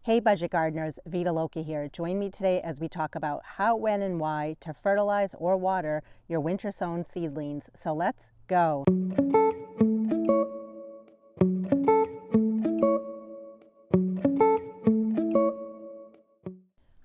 Hey budget gardeners, Vita Loki here. Join me today as we talk about how, when, and why to fertilize or water your winter sown seedlings. So let's go.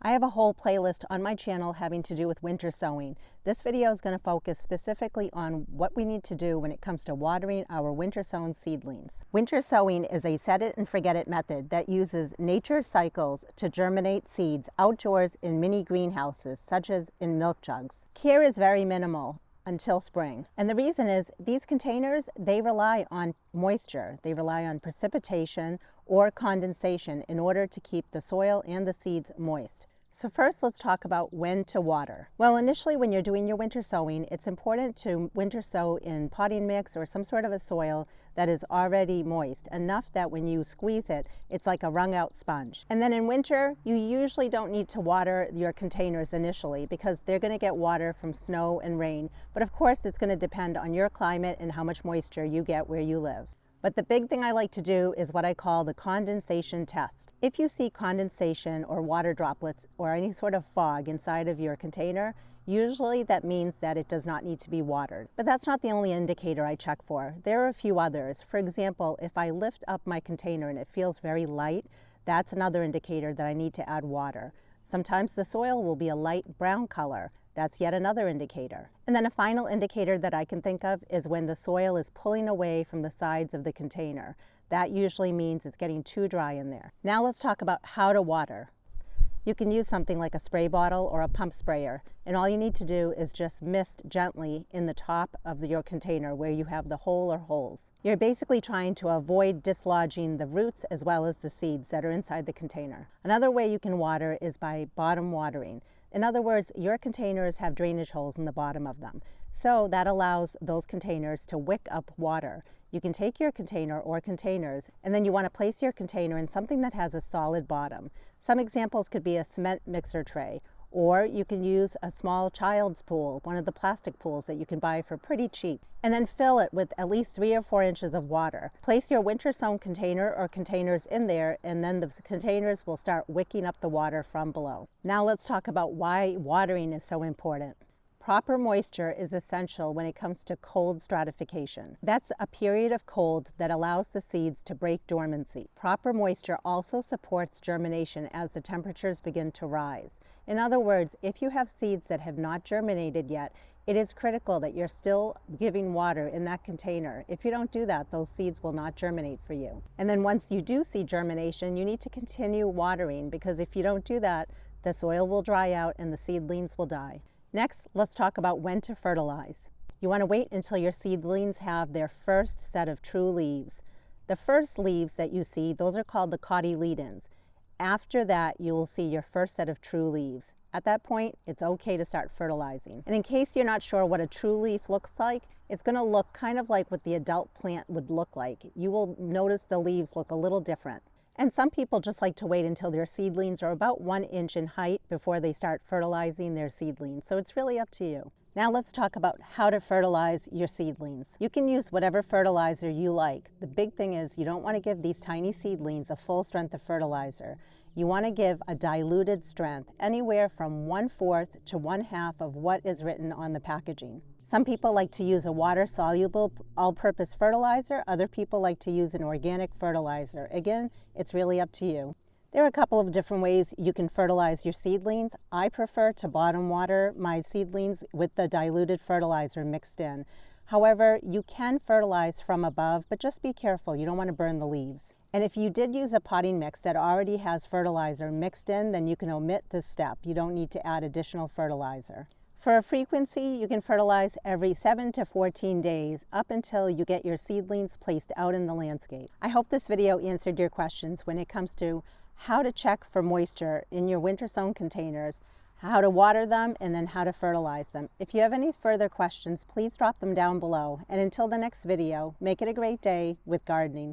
I have a whole playlist on my channel having to do with winter sowing. This video is going to focus specifically on what we need to do when it comes to watering our winter sown seedlings. Winter sowing is a set it and forget it method that uses nature's cycles to germinate seeds outdoors in mini greenhouses, such as in milk jugs. Care is very minimal until spring. And the reason is these containers, they rely on moisture. They rely on precipitation or condensation in order to keep the soil and the seeds moist. So first, let's talk about when to water. Well, initially when you're doing your winter sowing, it's important to winter sow in potting mix or some sort of a soil that is already moist, enough that when you squeeze it, it's like a wrung out sponge. And then in winter, you usually don't need to water your containers initially because they're gonna get water from snow and rain. But of course, it's gonna depend on your climate and how much moisture you get where you live. But the big thing I like to do is what I call the condensation test. If you see condensation or water droplets or any sort of fog inside of your container, usually that means that it does not need to be watered. But that's not the only indicator I check for. There are a few others. For example, if I lift up my container and it feels very light, that's another indicator that I need to add water. Sometimes the soil will be a light brown color. That's yet another indicator. And then a final indicator that I can think of is when the soil is pulling away from the sides of the container. That usually means it's getting too dry in there. Now let's talk about how to water. You can use something like a spray bottle or a pump sprayer, and all you need to do is just mist gently in the top of your container where you have the hole or holes. You're basically trying to avoid dislodging the roots as well as the seeds that are inside the container. Another way you can water is by bottom watering. In other words, your containers have drainage holes in the bottom of them. So that allows those containers to wick up water. You can take your container or containers, and then you want to place your container in something that has a solid bottom. Some examples could be a cement mixer tray, or you can use a small child's pool, one of the plastic pools that you can buy for pretty cheap, and then fill it with at least 3 or 4 inches of water. Place your winter sown container or containers in there, and then the containers will start wicking up the water from below. Now let's talk about why watering is so important. Proper moisture is essential when it comes to cold stratification. That's a period of cold that allows the seeds to break dormancy. Proper moisture also supports germination as the temperatures begin to rise. In other words, if you have seeds that have not germinated yet, it is critical that you're still giving water in that container. If you don't do that, those seeds will not germinate for you. And then once you do see germination, you need to continue watering, because if you don't do that, the soil will dry out and the seedlings will die. Next, let's talk about when to fertilize. You want to wait until your seedlings have their first set of true leaves. The first leaves that you see, those are called the cotyledons. After that, you will see your first set of true leaves. At that point, it's okay to start fertilizing. And in case you're not sure what a true leaf looks like, it's going to look kind of like what the adult plant would look like. You will notice the leaves look a little different. And some people just like to wait until their seedlings are about 1 inch in height before they start fertilizing their seedlings. So it's really up to you. Now let's talk about how to fertilize your seedlings. You can use whatever fertilizer you like. The big thing is you don't want to give these tiny seedlings a full strength of fertilizer. You want to give a diluted strength, anywhere from 1/4 to 1/2 of what is written on the packaging. Some people like to use a water-soluble all-purpose fertilizer. Other people like to use an organic fertilizer. Again, it's really up to you. There are a couple of different ways you can fertilize your seedlings. I prefer to bottom water my seedlings with the diluted fertilizer mixed in. However, you can fertilize from above, but just be careful. You don't want to burn the leaves. And if you did use a potting mix that already has fertilizer mixed in, then you can omit this step. You don't need to add additional fertilizer. For a frequency, you can fertilize every 7 to 14 days up until you get your seedlings placed out in the landscape. I hope this video answered your questions when it comes to how to check for moisture in your winter sown containers, how to water them, and then how to fertilize them. If you have any further questions, please drop them down below. And until the next video, make it a great day with gardening.